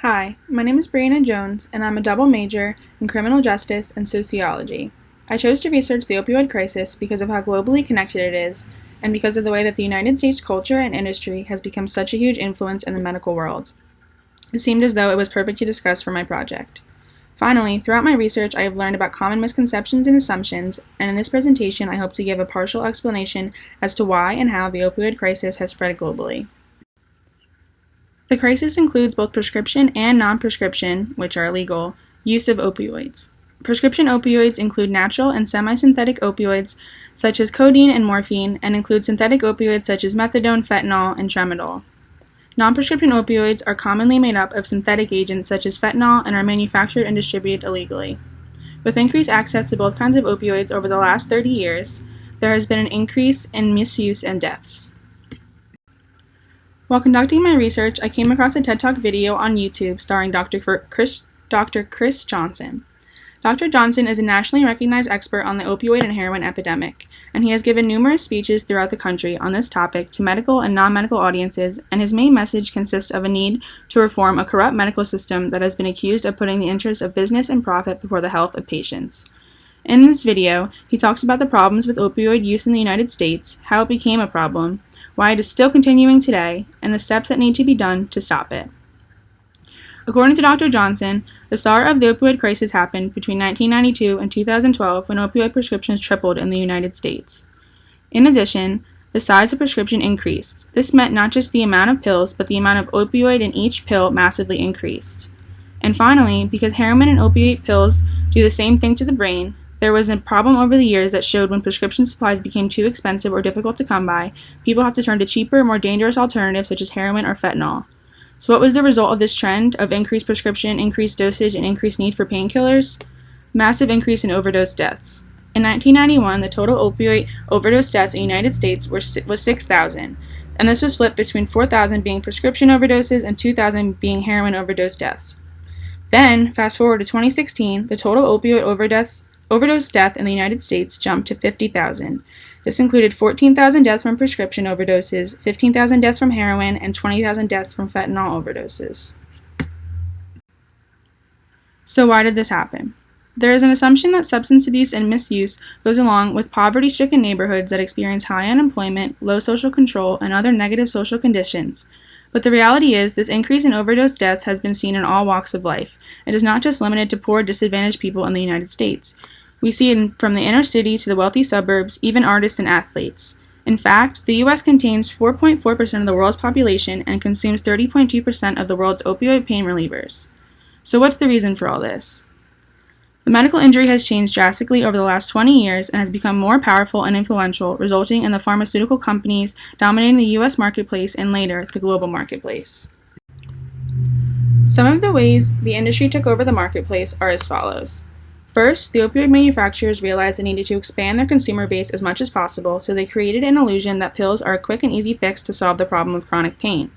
Hi, my name is Brianna Jones, and I'm a double major in criminal justice and sociology. I chose to research the opioid crisis because of how globally connected it is, and because of the way that the United States culture and industry has become such a huge influence in the medical world. It seemed as though it was perfect to discuss for my project. Finally, throughout my research, I have learned about common misconceptions and assumptions, and in this presentation, I hope to give a partial explanation as to why and how the opioid crisis has spread globally. The crisis includes both prescription and non-prescription, which are illegal, use of opioids. Prescription opioids include natural and semi-synthetic opioids such as codeine and morphine, and include synthetic opioids such as methadone, fentanyl, and tramadol. Non-prescription opioids are commonly made up of synthetic agents such as fentanyl and are manufactured and distributed illegally. With increased access to both kinds of opioids over the last 30 years, there has been an increase in misuse and deaths. While conducting my research, I came across a TED Talk video on YouTube starring Dr. Chris Johnson. Dr. Johnson is a nationally recognized expert on the opioid and heroin epidemic, and he has given numerous speeches throughout the country on this topic to medical and non-medical audiences, and his main message consists of a need to reform a corrupt medical system that has been accused of putting the interests of business and profit before the health of patients. In this video, he talks about the problems with opioid use in the United States, how it became a problem, why it is still continuing today, and the steps that need to be done to stop it. According to Dr. Johnson, the start of the opioid crisis happened between 1992 and 2012 when opioid prescriptions tripled in the United States. In addition, the size of prescription increased. This meant not just the amount of pills, but the amount of opioid in each pill massively increased. And finally, because heroin and opiate pills do the same thing to the brain, there was a problem over the years that showed when prescription supplies became too expensive or difficult to come by, people have to turn to cheaper, more dangerous alternatives such as heroin or fentanyl. So what was the result of this trend of increased prescription, increased dosage, and increased need for painkillers? Massive increase in overdose deaths. In 1991, the total opioid overdose deaths in the United States was 6,000, and this was split between 4,000 being prescription overdoses and 2,000 being heroin overdose deaths. Then, fast forward to 2016, the total opioid overdose death in the United States jumped to 50,000. This included 14,000 deaths from prescription overdoses, 15,000 deaths from heroin, and 20,000 deaths from fentanyl overdoses. So why did this happen? There is an assumption that substance abuse and misuse goes along with poverty-stricken neighborhoods that experience high unemployment, low social control, and other negative social conditions. But the reality is, this increase in overdose deaths has been seen in all walks of life. It is not just limited to poor, disadvantaged people in the United States. We see it from the inner city to the wealthy suburbs, even artists and athletes. In fact, the U.S. contains 4.4% of the world's population and consumes 30.2% of the world's opioid pain relievers. So what's the reason for all this? The medical industry has changed drastically over the last 20 years and has become more powerful and influential, resulting in the pharmaceutical companies dominating the U.S. marketplace and later the global marketplace. Some of the ways the industry took over the marketplace are as follows. First, the opioid manufacturers realized they needed to expand their consumer base as much as possible, so they created an illusion that pills are a quick and easy fix to solve the problem of chronic pain.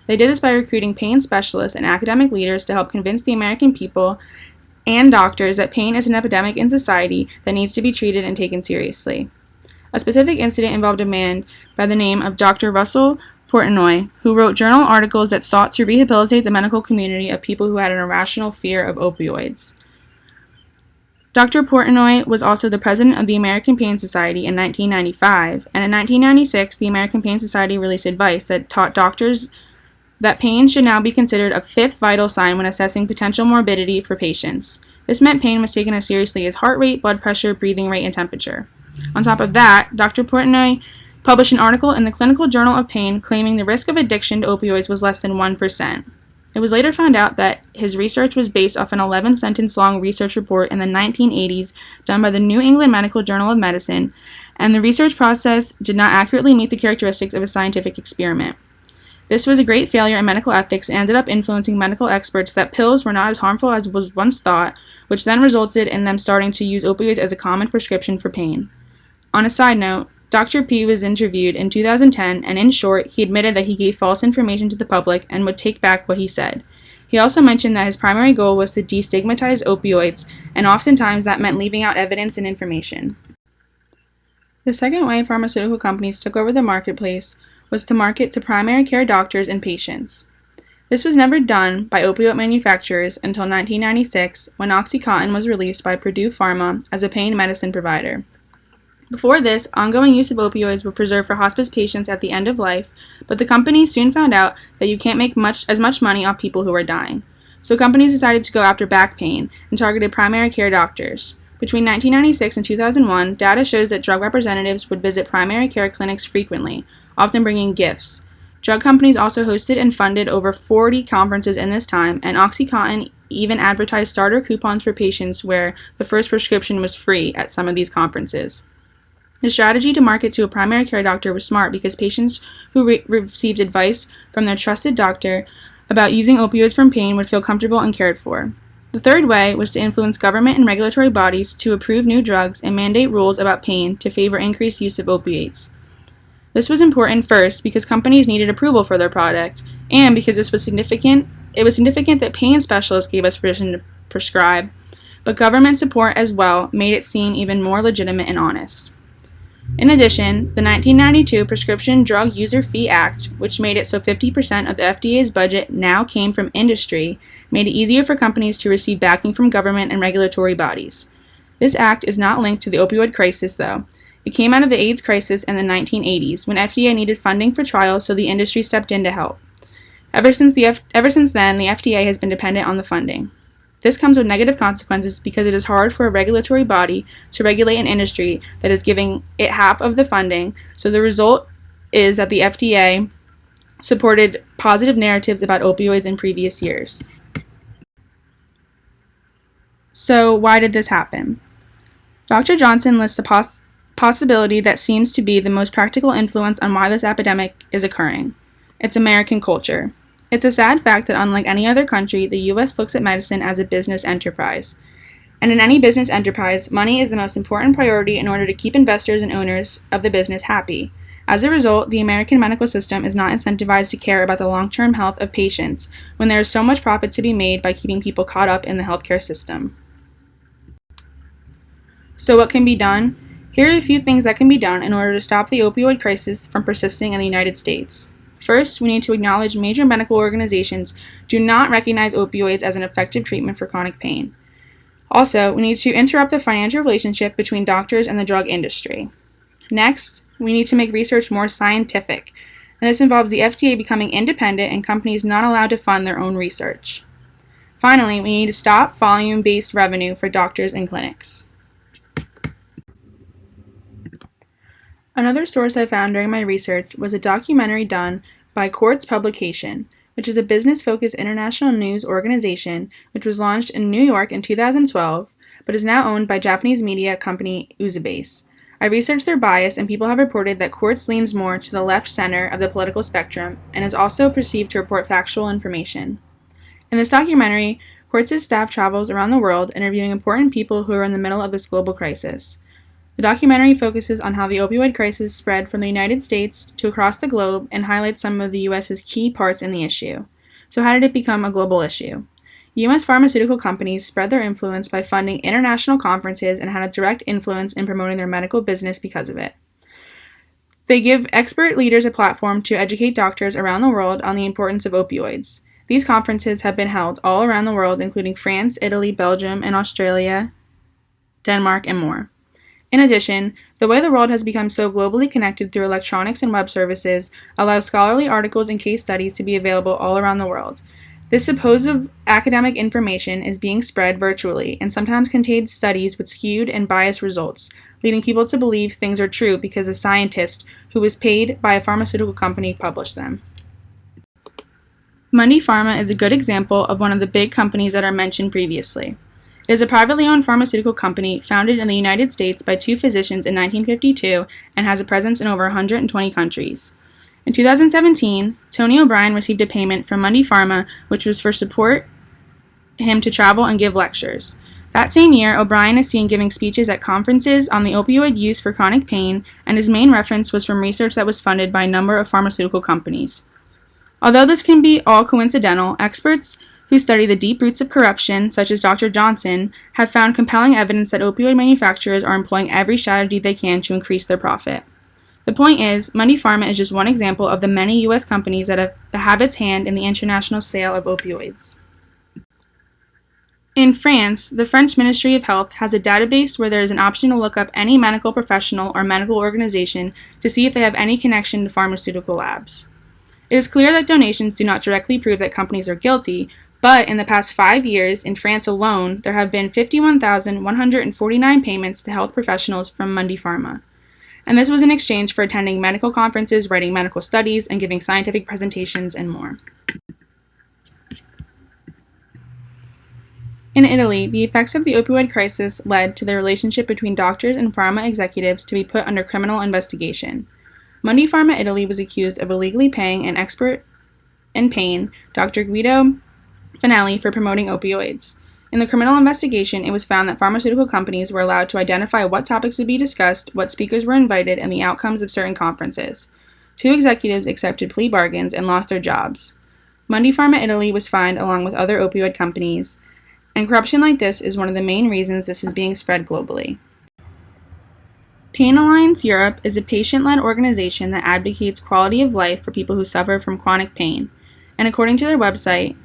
They did this by recruiting pain specialists and academic leaders to help convince the American people and doctors that pain is an epidemic in society that needs to be treated and taken seriously. A specific incident involved a man by the name of Dr. Russell Portnoy, who wrote journal articles that sought to rehabilitate the medical community of people who had an irrational fear of opioids. Dr. Portnoy was also the president of the American Pain Society in 1995, and in 1996, the American Pain Society released advice that taught doctors that pain should now be considered a fifth vital sign when assessing potential morbidity for patients. This meant pain was taken as seriously as heart rate, blood pressure, breathing rate, and temperature. On top of that, Dr. Portnoy published an article in the Clinical Journal of Pain claiming the risk of addiction to opioids was less than 1%. It was later found out that his research was based off an 11-sentence-long research report in the 1980s done by the New England Medical Journal of Medicine, and the research process did not accurately meet the characteristics of a scientific experiment. This was a great failure in medical ethics and ended up influencing medical experts that pills were not as harmful as was once thought, which then resulted in them starting to use opioids as a common prescription for pain. On a side note, Dr. P was interviewed in 2010, and in short, he admitted that he gave false information to the public and would take back what he said. He also mentioned that his primary goal was to destigmatize opioids, and oftentimes that meant leaving out evidence and information. The second way pharmaceutical companies took over the marketplace was to market to primary care doctors and patients. This was never done by opioid manufacturers until 1996, when OxyContin was released by Purdue Pharma as a pain medicine provider. Before this, ongoing use of opioids were preserved for hospice patients at the end of life, but the companies soon found out that you can't make as much money off people who are dying. So companies decided to go after back pain and targeted primary care doctors. Between 1996 and 2001, data shows that drug representatives would visit primary care clinics frequently, often bringing gifts. Drug companies also hosted and funded over 40 conferences in this time, and OxyContin even advertised starter coupons for patients where the first prescription was free at some of these conferences. The strategy to market to a primary care doctor was smart because patients who received advice from their trusted doctor about using opioids for pain would feel comfortable and cared for. The third way was to influence government and regulatory bodies to approve new drugs and mandate rules about pain to favor increased use of opiates. This was important first because companies needed approval for their product, and because it was significant that pain specialists gave us permission to prescribe, but government support as well made it seem even more legitimate and honest. In addition, the 1992 Prescription Drug User Fee Act, which made it so 50% of the FDA's budget now came from industry, made it easier for companies to receive backing from government and regulatory bodies. This act is not linked to the opioid crisis, though. It came out of the AIDS crisis in the 1980s, when FDA needed funding for trials, so the industry stepped in to help. Ever since then, the FDA has been dependent on the funding. This comes with negative consequences because it is hard for a regulatory body to regulate an industry that is giving it half of the funding, so the result is that the FDA supported positive narratives about opioids in previous years. So why did this happen? Dr. Johnson lists a possibility that seems to be the most practical influence on why this epidemic is occurring. It's American culture. It's a sad fact that unlike any other country, the U.S. looks at medicine as a business enterprise. And in any business enterprise, money is the most important priority in order to keep investors and owners of the business happy. As a result, the American medical system is not incentivized to care about the long-term health of patients when there is so much profit to be made by keeping people caught up in the healthcare system. So what can be done? Here are a few things that can be done in order to stop the opioid crisis from persisting in the United States. First, we need to acknowledge major medical organizations do not recognize opioids as an effective treatment for chronic pain. Also, we need to interrupt the financial relationship between doctors and the drug industry. Next, we need to make research more scientific, and this involves the FDA becoming independent and companies not allowed to fund their own research. Finally, we need to stop volume-based revenue for doctors and clinics. Another source I found during my research was a documentary done by Quartz Publication, which is a business-focused international news organization which was launched in New York in 2012, but is now owned by Japanese media company Uzabase. I researched their bias, and people have reported that Quartz leans more to the left center of the political spectrum and is also perceived to report factual information. In this documentary, Quartz's staff travels around the world interviewing important people who are in the middle of this global crisis. The documentary focuses on how the opioid crisis spread from the United States to across the globe and highlights some of the U.S.'s key parts in the issue. So how did it become a global issue? U.S. pharmaceutical companies spread their influence by funding international conferences and had a direct influence in promoting their medical business because of it. They give expert leaders a platform to educate doctors around the world on the importance of opioids. These conferences have been held all around the world, including France, Italy, Belgium, and Australia, Denmark, and more. In addition, the way the world has become so globally connected through electronics and web services allows scholarly articles and case studies to be available all around the world. This supposed academic information is being spread virtually and sometimes contains studies with skewed and biased results, leading people to believe things are true because a scientist who was paid by a pharmaceutical company published them. Mundy Pharma is a good example of one of the big companies that are mentioned previously. It is a privately owned pharmaceutical company founded in the United States by two physicians in 1952 and has a presence in over 120 countries. In 2017, Tony O'Brien received a payment from Mundy Pharma, which was for support him to travel and give lectures. That same year, O'Brien is seen giving speeches at conferences on the opioid use for chronic pain, and his main reference was from research that was funded by a number of pharmaceutical companies. Although this can be all coincidental, experts who study the deep roots of corruption, such as Dr. Johnson, have found compelling evidence that opioid manufacturers are employing every strategy they can to increase their profit. The point is, Mundy Pharma is just one example of the many U.S. companies that have its hand in the international sale of opioids. In France, the French Ministry of Health has a database where there is an option to look up any medical professional or medical organization to see if they have any connection to pharmaceutical labs. It is clear that donations do not directly prove that companies are guilty, but in the past 5 years, in France alone, there have been 51,149 payments to health professionals from Mundy Pharma. And this was in exchange for attending medical conferences, writing medical studies, and giving scientific presentations, and more. In Italy, the effects of the opioid crisis led to the relationship between doctors and pharma executives to be put under criminal investigation. Mundy Pharma Italy was accused of illegally paying an expert in pain, Dr. Guido Fanelli, for promoting opioids. In the criminal investigation, it was found that pharmaceutical companies were allowed to identify what topics would be discussed, what speakers were invited, and the outcomes of certain conferences. 2 executives accepted plea bargains and lost their jobs. Mundy Pharma Italy was fined along with other opioid companies, and corruption like this is one of the main reasons this is being spread globally. Pain Alliance Europe is a patient-led organization that advocates quality of life for people who suffer from chronic pain, and according to their website,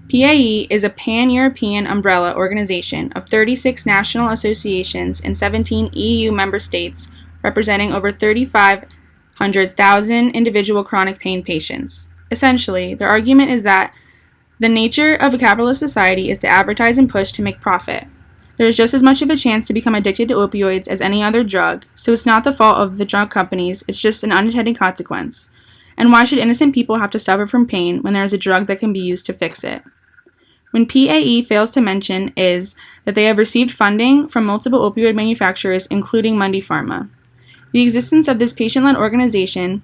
PAE is a pan-European umbrella organization of 36 national associations in 17 EU member states, representing over 3,500,000 individual chronic pain patients. Essentially, their argument is that the nature of a capitalist society is to advertise and push to make profit. There is just as much of a chance to become addicted to opioids as any other drug, so it's not the fault of the drug companies, it's just an unintended consequence. And why should innocent people have to suffer from pain when there is a drug that can be used to fix it? When PAE fails to mention is that they have received funding from multiple opioid manufacturers, including Mundy Pharma. The existence of this patient-led organization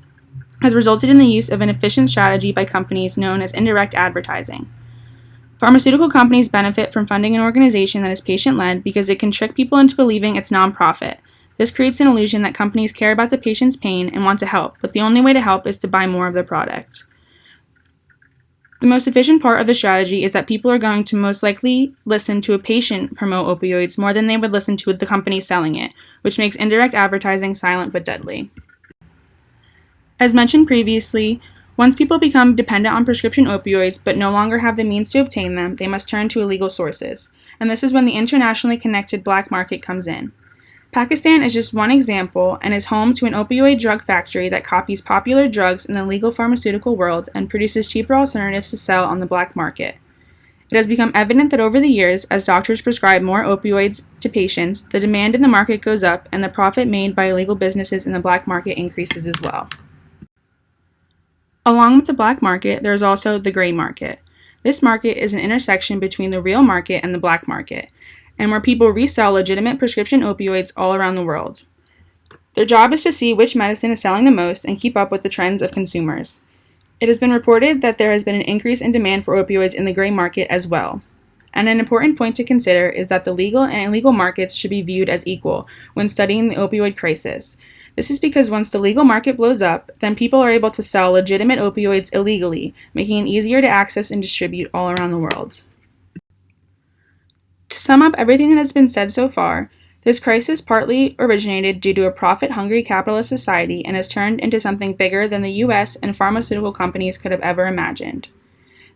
has resulted in the use of an efficient strategy by companies known as indirect advertising. Pharmaceutical companies benefit from funding an organization that is patient-led because it can trick people into believing it's nonprofit. This creates an illusion that companies care about the patient's pain and want to help, but the only way to help is to buy more of the product. The most efficient part of the strategy is that people are going to most likely listen to a patient promote opioids more than they would listen to the company selling it, which makes indirect advertising silent but deadly. As mentioned previously, once people become dependent on prescription opioids but no longer have the means to obtain them, they must turn to illegal sources, and this is when the internationally connected black market comes in. Pakistan is just one example and is home to an opioid drug factory that copies popular drugs in the legal pharmaceutical world and produces cheaper alternatives to sell on the black market. It has become evident that over the years, as doctors prescribe more opioids to patients, the demand in the market goes up and the profit made by illegal businesses in the black market increases as well. Along with the black market, there is also the gray market. This market is an intersection between the real market and the black market, and where people resell legitimate prescription opioids all around the world. Their job is to see which medicine is selling the most and keep up with the trends of consumers. It has been reported that there has been an increase in demand for opioids in the gray market as well. And an important point to consider is that the legal and illegal markets should be viewed as equal when studying the opioid crisis. This is because once the legal market blows up, then people are able to sell legitimate opioids illegally, making it easier to access and distribute all around the world. To sum up everything that has been said so far, this crisis partly originated due to a profit-hungry capitalist society and has turned into something bigger than the U.S. and pharmaceutical companies could have ever imagined.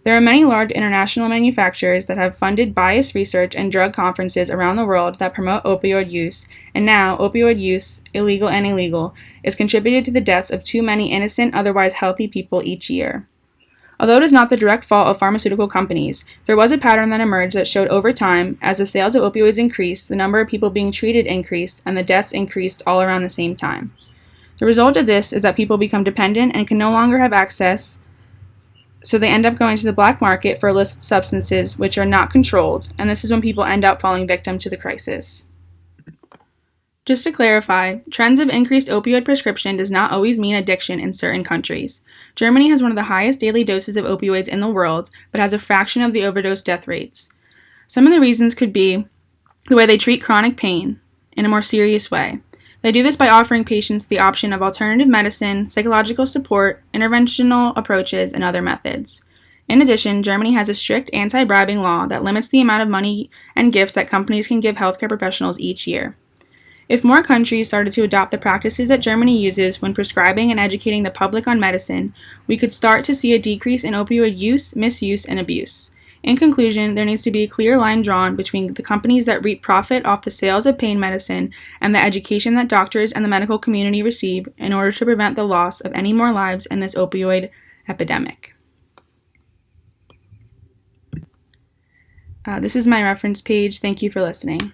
There are many large international manufacturers that have funded biased research and drug conferences around the world that promote opioid use, and now opioid use, illegal and illegal, is contributed to the deaths of too many innocent, otherwise healthy people each year. Although it is not the direct fault of pharmaceutical companies, there was a pattern that emerged that showed over time, as the sales of opioids increased, the number of people being treated increased, and the deaths increased all around the same time. The result of this is that people become dependent and can no longer have access, so they end up going to the black market for illicit substances which are not controlled, and this is when people end up falling victim to the crisis. Just to clarify, trends of increased opioid prescription does not always mean addiction in certain countries. Germany has one of the highest daily doses of opioids in the world, but has a fraction of the overdose death rates. Some of the reasons could be the way they treat chronic pain in a more serious way. They do this by offering patients the option of alternative medicine, psychological support, interventional approaches, and other methods. In addition, Germany has a strict anti-bribing law that limits the amount of money and gifts that companies can give healthcare professionals each year. If more countries started to adopt the practices that Germany uses when prescribing and educating the public on medicine, we could start to see a decrease in opioid use, misuse, and abuse. In conclusion, there needs to be a clear line drawn between the companies that reap profit off the sales of pain medicine and the education that doctors and the medical community receive in order to prevent the loss of any more lives in this opioid epidemic. This is my reference page. Thank you for listening.